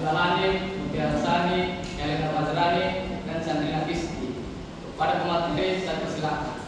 Balani, Mutiara Sani, Elena Wazrani, dan Sandrina Fisti. Pada pemateri saya persilakan.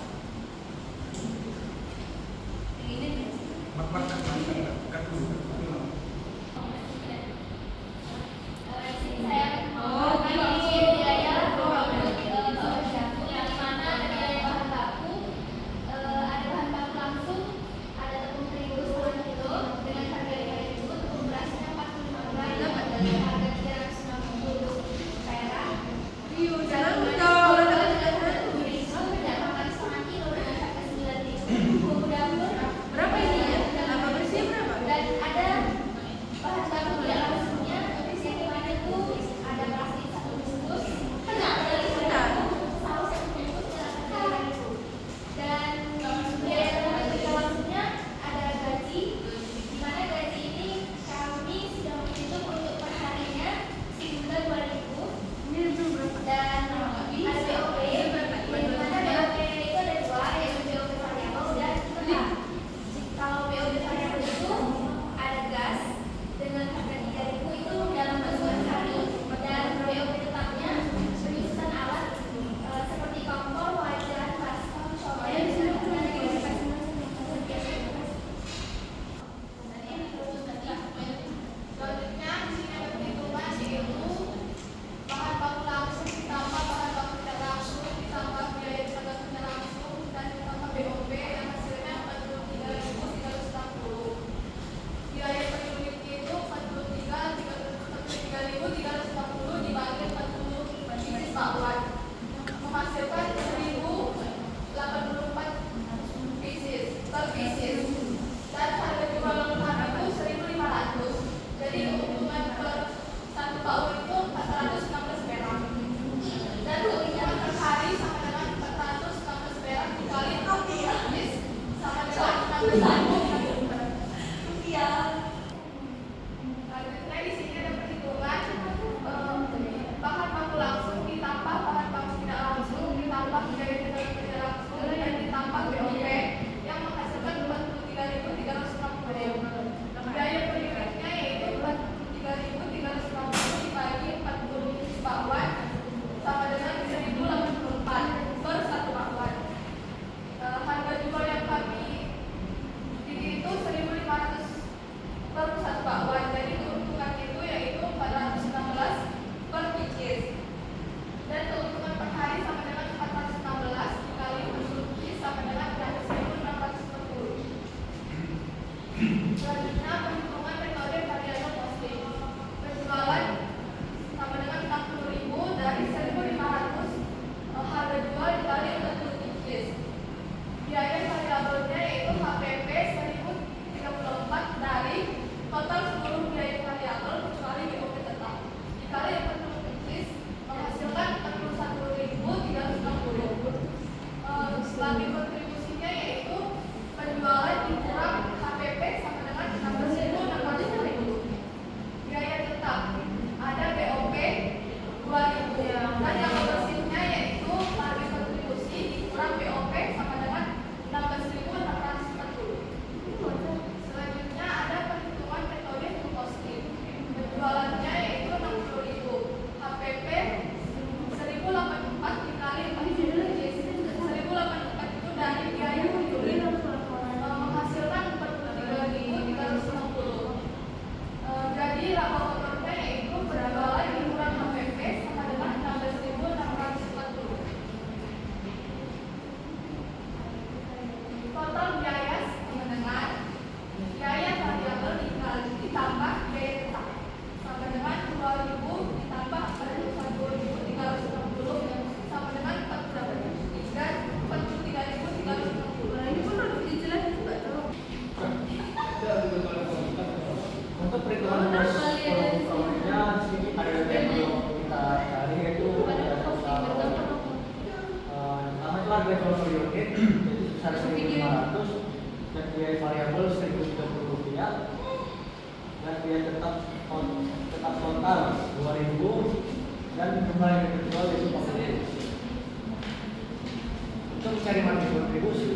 Mencari margin kontribusi,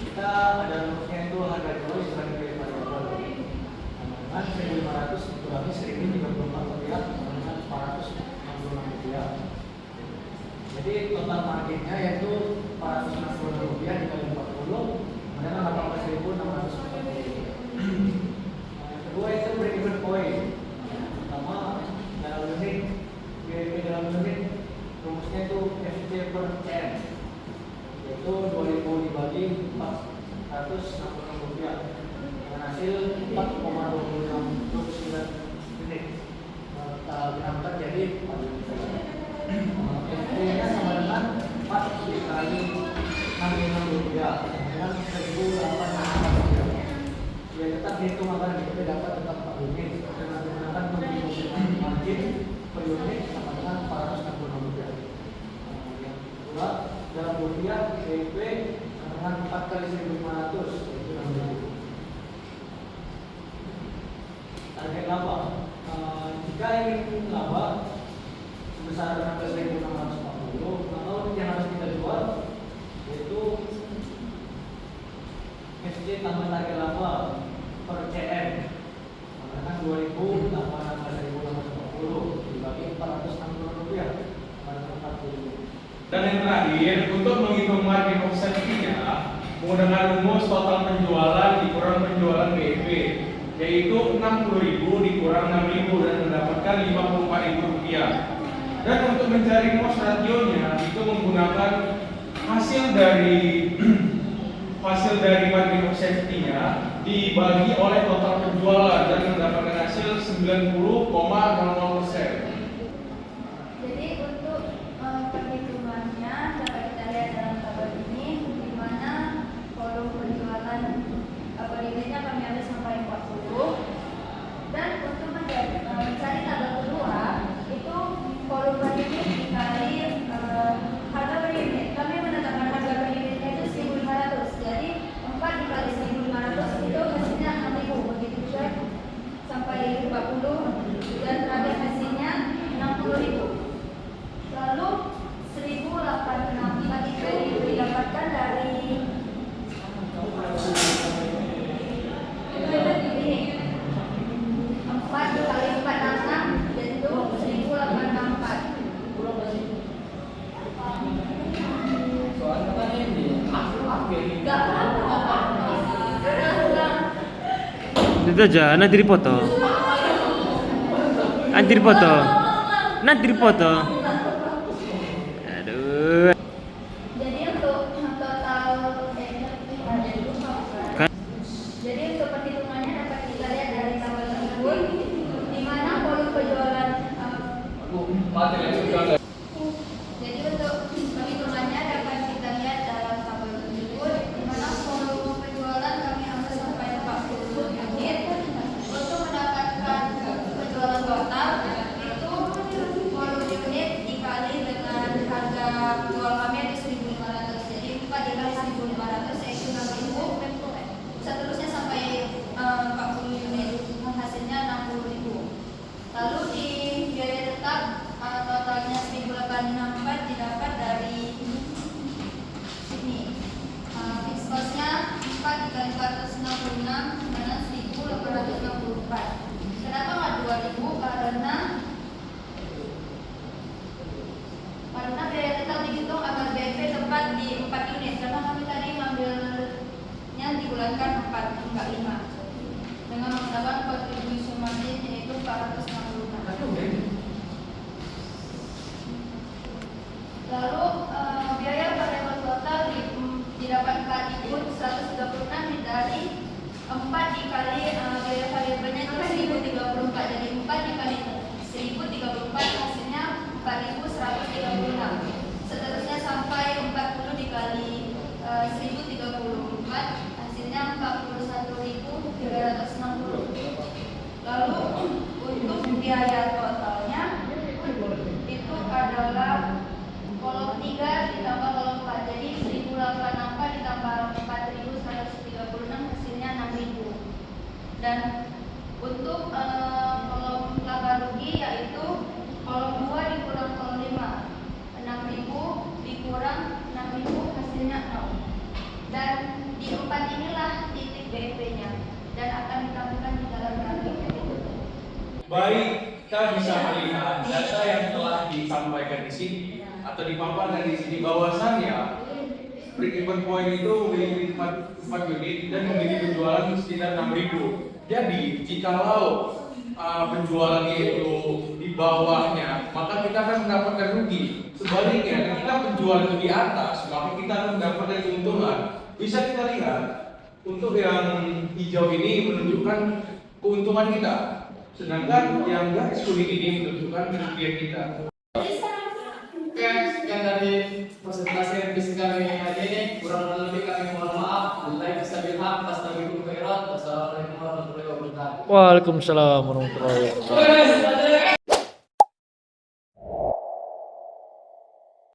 kita ada rumusnya itu harga jual sebagai variabel. Nah, 1.500 dikurangi 1.034 Nya yaitu Rp460 dikali 40 adalah Rp18.640. Yang kedua itu break-even point. Pertama dalam unit, GWP dalam unit rumusnya itu FC per CM, yaitu 2000 dibagi 466 rupiah dengan hasil 4,2629 unit. Kita jadi 4 unit. FC-nya sama dengan 4 dikali 66 rupiah dengan 1.800 rupiah. Ya tetap dihitung akan kita dapat tetap 4 unit dengan menggunakan kontribusi margin per unit sama dengan 466 rupiah. Yang kedua dalam rupiah GWP dengan 4 kali 1.500 yaitu 6.000. Target laba jika ingin laba sebesar 16.640, maka unit yang harus kita jual yaitu FC tambah target laba per CM menggunakan 2.000 tambah 16.640 dibagi 460 rupiah pada 40. Dan yang terakhir, untuk menghitung margin of safety-nya menggunakan rumus total penjualan dikurang penjualan BEP, yaitu 60.000 dikurang 6.000 dan mendapatkan 54.000 rupiah. Dan untuk mencari cost ratio-nya itu menggunakan hasil dari margin of safety-nya dibagi oleh total penjualan dan mendapatkan hasil 90,00%. Jadi untuk perhitungannya dapat kita lihat dalam tabel ini, di mana volume penjualan unitnya kami ambil sampai 40, dan untuk mencari tabel kedua itu volume per unit dikali harga per unit. Kami menetapkan harga per unitnya itu 1.500. Jadi 4 dikali 1.500 itu hasilnya 6.000. Begitu juga sampai 40 dan terakhir hasilnya 60.000. Lalu 1.086 itu didapatkan dari ini 4 kali 466 yaitu 1.084. Soalnya kan ini Gak apa-apa. Itu aja, nanti dipoto. Nanti dipoto. Nanti dipoto. Aduh. Jadi untuk total Kan. jadi untuk perhitungannya dapat kita lihat dari tabel tersebut, di mana volume penjualan mati lagi sudah. jadi untuk perhitungannya dapat kita lihat dalam tabel tersebut, di mana volume penjualan kami ambil sampai 40 unit. Untuk mendapatkan penjualan total itu volume unit dikali dengan harga jual kami ada 1.500. Jadi 4 dikali 1.500 yaitu 6.000. Seterusnya sampai 40 unit, hasilnya 60.000. Lalu di biaya tetap totalnya 1.864 didapat dari sini. Fixed cost-nya 4 dikali 466 dengan 1.864. Kenapa nggak 2.000? Karena biaya tetap dihitung agar BEP tepat di 4 unit. Karena kami tadi ngambilnya dibulankan 4, enggak 5. Dengan menggunakan kontribusi margin yaitu 466. Lalu biaya per level total didapatkan input 136 dari 4 dikali biaya variabelnya itu 1034. Jadi 4 dikali 1034 hasilnya 4136. Seterusnya sampai 40 dikali 1034 hasilnya 41.360. Lalu untuk biaya totalnya itu adalah kolom 3 ditambah kolom 4. Jadi 1084 ditambah 4136 hasilnya 6000. Dan untuk kolom laba rugi yaitu kolom 2 dikurang kolom 5, 6000 dikurang 6000 hasilnya 0. Dan di 4 inilah titik BEP-nya dan akan ditampilkan di dalam grafik. Baik, kita bisa melihat data yang telah disampaikan di sini atau dipaparkan di sini bahwasannya break even point itu memiliki 4 unit dan memiliki penjualan sekitar 6.000. Jadi jikalau penjualannya itu di bawahnya, maka kita akan mendapatkan rugi. Sebaliknya, ketika penjualan itu di atas, maka kita akan mendapatkan keuntungan. Bisa kita lihat, untuk yang hijau ini menunjukkan keuntungan kita, sedangkan yang garis kuning ini menunjukkan kerugian kita. Oke, sekian dari presentasi revisi kami hari ini. Kurang lebih kami mohon maaf. Wabillahi taufiq wal hidayah. Wassalamualaikum warahmatullahi wabarakatuh. Waalaikumsalam warahmatullahi wabarakatuh.